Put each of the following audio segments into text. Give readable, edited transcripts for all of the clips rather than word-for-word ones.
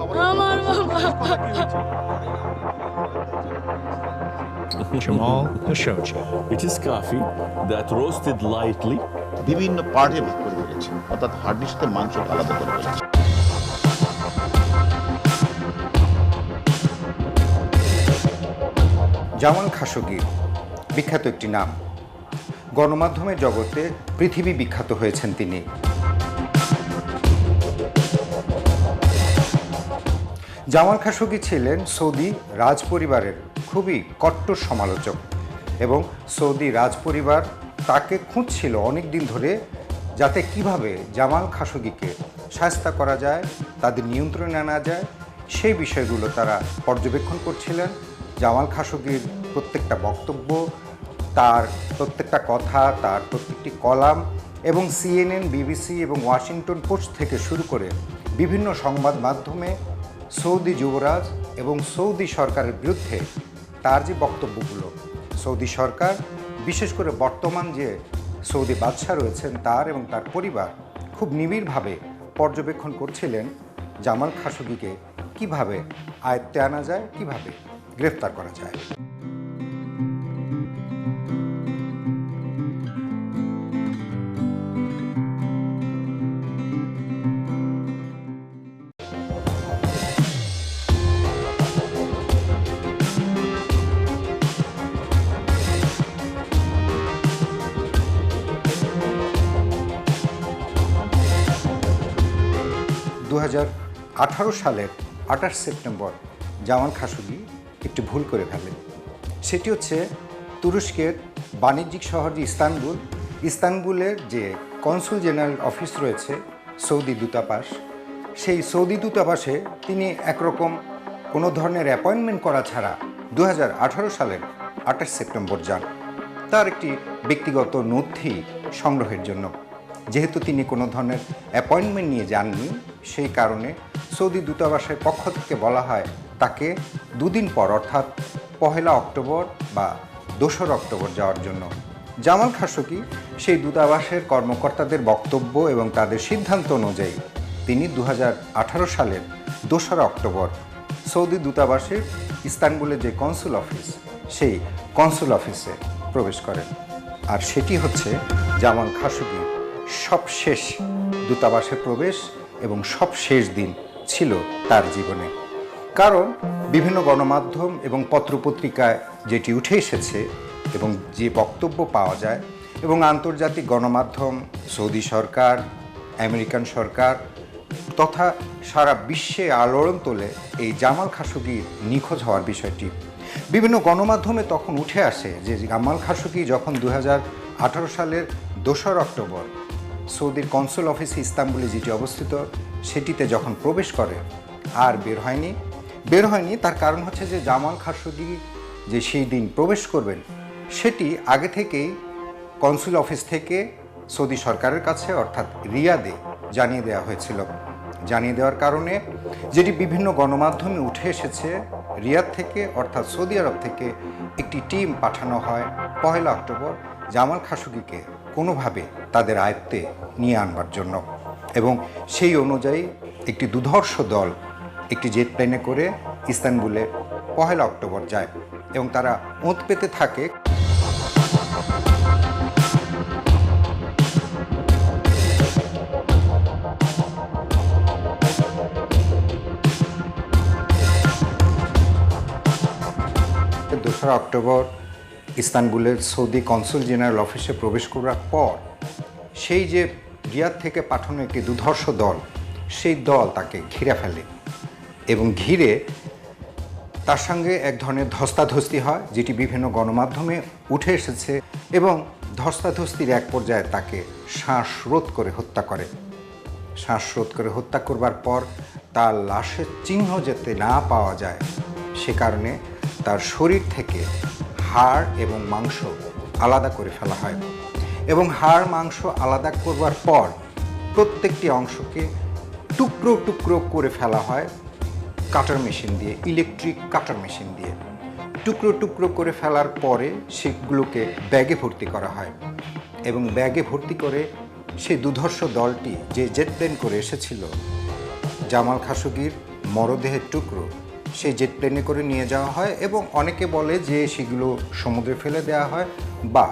আমার বাবা Jamal Khashoggi. It is coffee that roasted lightly. বিভিন্ন পার্টে ভাগ করে ফেলেছে, অর্থাৎ হাড্ডির সাথে মাংস আলাদা করে ফেলেছে। জামাল খাশোগি বিখ্যাত একটি নাম। গণমাধ্যমের জগতে পৃথিবী বিখ্যাত হয়েছেন তিনি। জামাল খাশোগি ছিলেন সৌদি রাজপরিবারের খুবই কট্টর সমালোচক এবং সৌদি রাজপরিবার তাকে খুঁজছিল অনেক দিন ধরে, যাতে কিভাবে জামাল খাশোগিকে শায়েস্তা করা যায়, তাদের নিয়ন্ত্রণে আনা যায়, সেই বিষয়গুলো তারা পর্যবেক্ষণ করছিলেন। জামাল খাশোগির প্রত্যেকটা বক্তব্য, তার প্রত্যেকটা কথা, তার প্রত্যেকটি কলাম এবং CNN, BBC এবং ওয়াশিংটন পোস্ট থেকে শুরু করে বিভিন্ন সংবাদ মাধ্যমে সৌদি যুবরাজ এবং সৌদি সরকারের বিরুদ্ধে তার যে বক্তব্যগুলো, সৌদি সরকার বিশেষ করে বর্তমান যে সৌদি বাদশাহ রয়েছেন তার এবং তার পরিবার খুব নিবিড়ভাবে পর্যবেক্ষণ করছিলেন জামাল খাশোগিকে কিভাবে আয়ত্তে আনা যায়, কিভাবে গ্রেফতার করা যায়। দু সালের 28 সেপ্টেম্বর জামাল খাশোগি একটি ভুল করে ফেলেন। সেটি হচ্ছে তুরস্কের বাণিজ্যিক শহর যে ইস্তানবুলের যে কনসুল জেনারেল অফিস রয়েছে, সৌদি দূতাবাস, সেই সৌদি দূতাবাসে তিনি একরকম কোনো ধরনের অ্যাপয়েন্টমেন্ট করা ছাড়া 2018 সালের 28 সেপ্টেম্বর যান তার একটি ব্যক্তিগত নথি সংগ্রহের জন্য। যেহেতু তিনি কোনো ধরনের অ্যাপয়েন্টমেন্ট নিয়ে যাননি, সেই কারণে সৌদি দূতাবাসের পক্ষ থেকে বলা হয় তাকে দুদিন পর অর্থাৎ 1 অক্টোবর বা 2 অক্টোবর যাওয়ার জন্য। জামাল খাশোগি সেই দূতাবাসের কর্মকর্তাদের বক্তব্য এবং তাদের সিদ্ধান্ত অনুযায়ী তিনি 2018 সালের 2 অক্টোবর সৌদি দূতাবাসের ইস্তানবুলের যে কনসুল অফিস, সেই কনসুল অফিসে প্রবেশ করেন। আর সেটি হচ্ছে জামাল খাশোগির সবশেষ দূতাবাসে প্রবেশ এবং সবশেষ দিন ছিল তার জীবনে। কারণ বিভিন্ন গণমাধ্যম এবং পত্রপত্রিকায় যেটি উঠে এসেছে এবং যে বক্তব্য পাওয়া যায় এবং আন্তর্জাতিক গণমাধ্যম, সৌদি সরকার, আমেরিকান সরকার তথা সারা বিশ্বে আলোড়ন তোলে এই জামাল খাশোগির নিখোঁজ হওয়ার বিষয়টি। বিভিন্ন গণমাধ্যমে তখন উঠে আসে যে জামাল খাশোগি যখন 2018 সালের 2 অক্টোবর সৌদির কনসুল অফিস ইস্তানবুলে যেটি অবস্থিত সেটিতে যখন প্রবেশ করে আর বের হয়নি। তার কারণ হচ্ছে যে জামাল খাশোগি যে সেই দিন প্রবেশ করবেন সেটি আগে থেকেই কনসুল অফিস থেকে সৌদি সরকারের কাছে অর্থাৎ রিয়াদে জানিয়ে দেওয়া হয়েছিল। জানিয়ে দেওয়ার কারণে যেটি বিভিন্ন গণমাধ্যমে উঠে এসেছে, রিয়াদ থেকে অর্থাৎ সৌদি আরব থেকে একটি টিম পাঠানো হয় 1 অক্টোবর জামাল খাশোগিকে কোনোভাবে তাদের আয়ত্তে নিয়ে আনবার জন্য। এবং সেই অনুযায়ী একটি দুধর্ষ দল একটি জেট প্লেনে করে ইস্তানবুলে 1 অক্টোবর যায় এবং তারা ওঁত পেতে থাকে। দোসরা অক্টোবর ইস্তানবুলের সৌদি কনসুল জেনারেল অফিসে প্রবেশ করার পর সেই যে রিয়াদ থেকে পাঠানো একটি দুধর্ষ দল, সেই দল তাকে ঘিরে ফেলে এবং ঘিরে তার সঙ্গে এক ধরনের ধস্তাধস্তি হয়, যেটি বিভিন্ন গণমাধ্যমে উঠে এসেছে এবং ধস্তাধস্তির এক পর্যায়ে তাকে শ্বাসরোধ করে হত্যা করে। শ্বাসরোধ করে হত্যা করবার পর তার লাশের চিহ্ন যাতে না পাওয়া যায় সে কারণে তার শরীর থেকে হাড় এবং মাংস আলাদা করে ফেলা হয় এবং হাড় মাংস আলাদা করবার পর প্রত্যেকটি অংশকে টুকরো টুকরো করে ফেলা হয় কাটার মেশিন দিয়ে, ইলেকট্রিক কাটার মেশিন দিয়ে। টুকরো টুকরো করে ফেলার পরে সেগুলোকে ব্যাগে ভর্তি করা হয় এবং ব্যাগে ভর্তি করে সেই দুধর্ষ দলটি যে জেট প্লেন করে এসেছিল জামাল খাশোগির মরদেহের টুকরো সেই জেট প্লেনে করে নিয়ে যাওয়া হয় এবং অনেকে বলে যে সেগুলো সমুদ্রে ফেলে দেওয়া হয় বা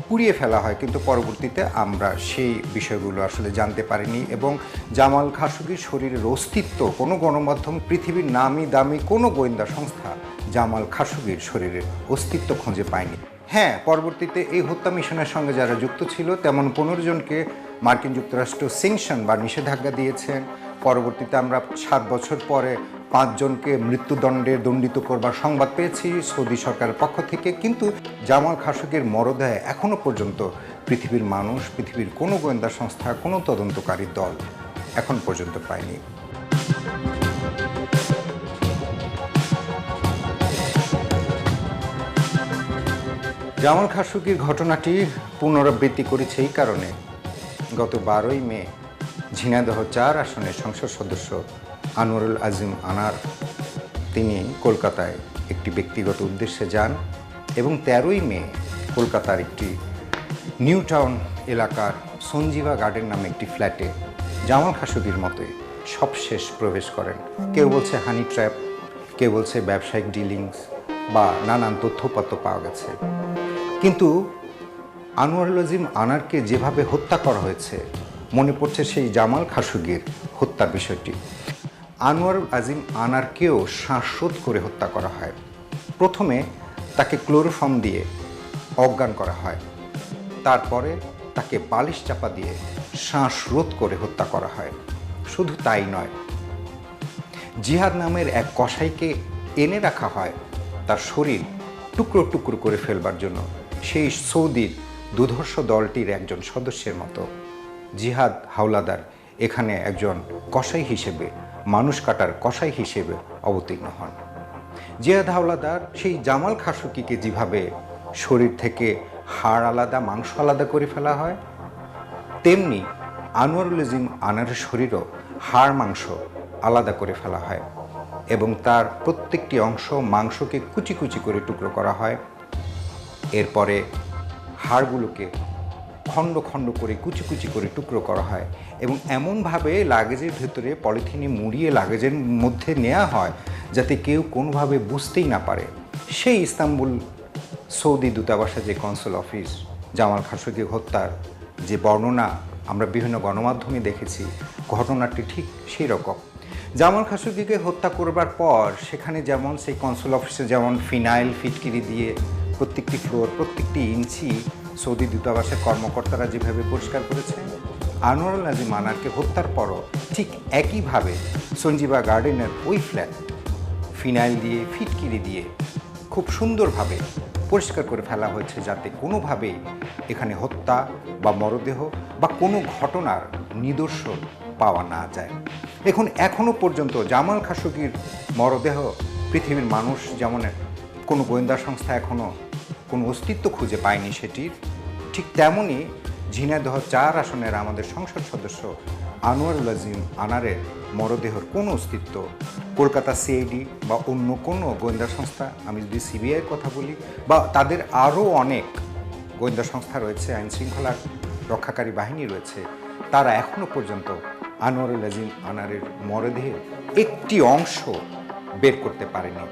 পুড়িয়ে ফেলা হয়, কিন্তু পরবর্তীতে আমরা সেই বিষয়গুলো আসলে জানতে পারিনি এবং জামাল খাশোগির শরীরের অস্তিত্ব কোনো গণমাধ্যম, পৃথিবীর নামি দামি কোনো গোয়েন্দা সংস্থা জামাল খাশোগির শরীরের অস্তিত্ব খুঁজে পায়নি। হ্যাঁ, পরবর্তীতে এই হত্যা মিশনের সঙ্গে যারা যুক্ত ছিল তেমন 15 জনকে মার্কিন যুক্তরাষ্ট্র স্যাংশন বা নিষেধাজ্ঞা দিয়েছেন। পরবর্তীতে আমরা 7 বছর পরে 5 জনকে মৃত্যুদণ্ডে দণ্ডিত করবার সংবাদ পেয়েছি সৌদি সরকারের পক্ষ থেকে, কিন্তু জামাল খাশোগির মরদেহ এখনও পর্যন্ত পৃথিবীর মানুষ, পৃথিবীর কোনো গোয়েন্দা সংস্থা, কোনো তদন্তকারী দল এখন পর্যন্ত পায়নি। জামাল খাশোগির ঘটনাটি পুনরাবৃত্তি করেছে এই কারণে, গত 12ই মে ঝিনাইদহ 4 আসনের সংসদ সদস্য আনোয়ারুল আজিম আনার তিনি কলকাতায় একটি ব্যক্তিগত উদ্দেশ্যে যান এবং 13ই মে কলকাতার একটি নিউ টাউন এলাকার সঞ্জীবা গার্ডেন নামে একটি ফ্ল্যাটে জামাল খাশোগির মতে সবশেষ প্রবেশ করেন। কেউ বলছে হানি ট্র্যাপ, কেউ বলছে ব্যবসায়িক ডিলিংস বা নানান তথ্যপত্র পাওয়া গেছে, কিন্তু আনোয়ারুল আজিম আনারকে যেভাবে হত্যা করা হয়েছে মনে পড়ছে সেই জামাল খাশোগির হত্যার বিষয়টি। আনোয়ারুল আজিম আনারকেও শ্বাসরোধ করে হত্যা করা হয়। প্রথমে তাকে ক্লোরোফর্ম দিয়ে অজ্ঞান করা হয়, তারপরে তাকে বালিশ চাপা দিয়ে শ্বাসরোধ করে হত্যা করা হয়। শুধু তাই নয়, জিহাদ নামের এক কসাইকে এনে রাখা হয় তার শরীর টুকরো টুকরো করে ফেলবার জন্য, সেই সৌদির দুর্ধর্ষ দলটির একজন সদস্যের মতো। জিহাদ হাওলাদার এখানে একজন কসাই হিসেবে, মানুষ কাটার কসাই হিসেবে অবতীর্ণ হন। জিহাদ হাওলাদার সেই জামাল খাশোগিকে যেভাবে শরীর থেকে হাড় আলাদা, মাংস আলাদা করে ফেলা হয়, তেমনি আনোয়ারুল আজিম আনারের শরীরও হাড় মাংস আলাদা করে ফেলা হয় এবং তার প্রত্যেকটি অংশ, মাংসকে কুচি কুচি করে টুকরো করা হয়। এরপরে হাড়গুলোকে খণ্ড খণ্ড করে কুচি কুচি করে টুকরো করা হয় এবং এমনভাবে লাগেজের ভেতরে পলিথিনে মুড়িয়ে লাগেজের মধ্যে নেওয়া হয় যাতে কেউ কোনোভাবে বুঝতেই না পারে। সেই ইস্তাম্বুল সৌদি দূতাবাসে যে কনসুল অফিস, জামাল খাশোগি হত্যার যে বর্ণনা আমরা বিভিন্ন গণমাধ্যমে দেখেছি, ঘটনাটি ঠিক সেই রকম। জামাল খাশোগিকে হত্যা করবার পর সেখানে যেমন সেই কনসুল অফিসে যেমন ফিনাইল ফিটকিরি দিয়ে প্রত্যেকটি ফ্লোর, প্রত্যেকটি ইঞ্চি সৌদি দূতাবাসের কর্মকর্তারা যেভাবে পরিষ্কার করেছেন, আনোয়ারুল আজিম আনারকে হত্যার পরও ঠিক একইভাবে সঞ্জীবা গার্ডেনের ওই ফ্ল্যাট ফিনাইল দিয়ে, ফিটকিরি দিয়ে খুব সুন্দরভাবে পরিষ্কার করে ফেলা হয়েছে যাতে কোনোভাবেই এখানে হত্যা বা মরদেহ বা কোনো ঘটনার নিদর্শন পাওয়া না যায়। দেখুন, এখনও পর্যন্ত জামাল খাশোগির মরদেহ পৃথিবীর মানুষ যেমন কোনো গোয়েন্দা সংস্থা এখনও কোনো অস্তিত্ব খুঁজে পায়নি সেটির, ঠিক তেমনই ঝিনাইদহ 4 আসনের আমাদের সংসদ সদস্য আনোয়ারুল আজিম আনারের মরদেহর কোনো অস্তিত্ব কলকাতা সিআইডি বা অন্য কোনো গোয়েন্দা সংস্থা, আমি যদি সিবিআইয়ের কথা বলি, বা তাদের আরও অনেক গোয়েন্দা সংস্থা রয়েছে, আইনশৃঙ্খলা রক্ষাকারী বাহিনী রয়েছে, তারা এখনও পর্যন্ত আনোয়ারুল আজিম আনারের মরদেহের একটি অংশ বের করতে পারেনি।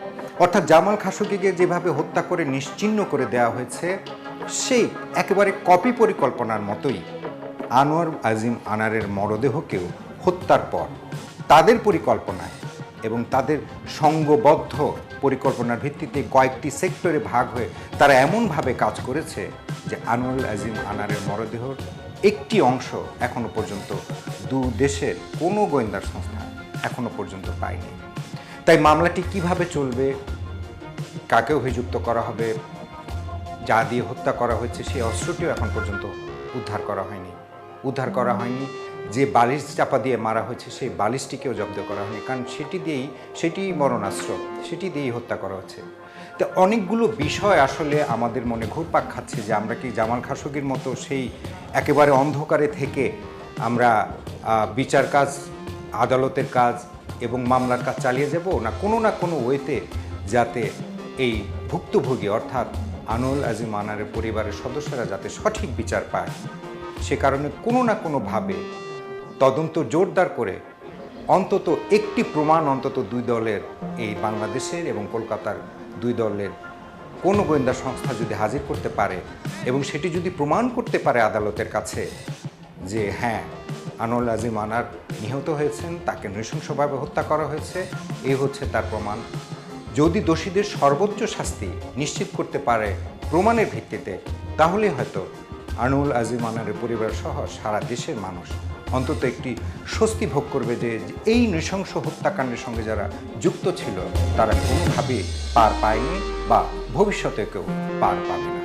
অর্থাৎ জামাল খাশোগিকে যেভাবে হত্যা করে নিশ্চিহ্ন করে দেওয়া হয়েছে, সেই একেবারে কপি পরিকল্পনার মতোই আনোয়ার আজিম আনারের মরদেহকেও হত্যার পর তাদের পরিকল্পনায় এবং তাদের সংঘবদ্ধ পরিকল্পনার ভিত্তিতে কয়েকটি সেক্টরে ভাগ হয়ে তারা এমনভাবে কাজ করেছে যে আনোয়ারুল আজিম আনারের মরদেহর একটি অংশ এখনো পর্যন্ত দু দেশের কোনো গোয়েন্দা সংস্থা এখনো পর্যন্ত পায়নি। তাই মামলাটি কিভাবে চলবে, কাকে অভিযুক্ত করা হবে, যা দিয়ে হত্যা করা হয়েছে সেই অস্ত্রটিও এখন পর্যন্ত উদ্ধার করা হয়নি। যে বালিশ চাপা দিয়ে মারা হয়েছে সেই বালিশটিকেও জব্দ করা হয়নি, কারণ সেটি মরণাস্ত্র, সেটি দিয়েই হত্যা করা হচ্ছে। তো অনেকগুলো বিষয় আসলে আমাদের মনে ঘুরপাক খাচ্ছে যে আমরা কি জামাল খাশোগির মতো সেই একেবারে অন্ধকারে থেকে আমরা বিচার কাজ, আদালতের কাজ এবং মামলার কাজ চালিয়ে যাব, না কোনো ওয়েতে যাতে এই ভুক্তভোগী অর্থাৎ আনোয়ারুল আজিম আনারের পরিবারের সদস্যরা যাতে সঠিক বিচার পায়, সে কারণে কোনো না কোনোভাবে তদন্ত জোরদার করে অন্তত একটি প্রমাণ অন্তত দুই দলের, এই বাংলাদেশের এবং কলকাতার দুই দলের কোনো গোয়েন্দা সংস্থা যদি হাজির করতে পারে এবং সেটি যদি প্রমাণ করতে পারে আদালতের কাছে যে হ্যাঁ, আনোয়ার আজিম আনার নিহত হয়েছেন, তাকে নৃশংসভাবে হত্যা করা হয়েছে, এই হচ্ছে তার প্রমাণ। যদি দোষীদের সর্বোচ্চ শাস্তি নিশ্চিত করতে পারে প্রমাণের ভিত্তিতে, তাহলে হয়তো আনোয়ার আজিম আনারের পরিবার সহ সারা দেশের মানুষ অন্তত একটি স্বস্তি ভোগ করবে যে এই নৃশংস হত্যাকাণ্ডের সঙ্গে যারা যুক্ত ছিল তারা কোনোভাবেই পার পায়নি বা ভবিষ্যতে কেউ পার পাবে না।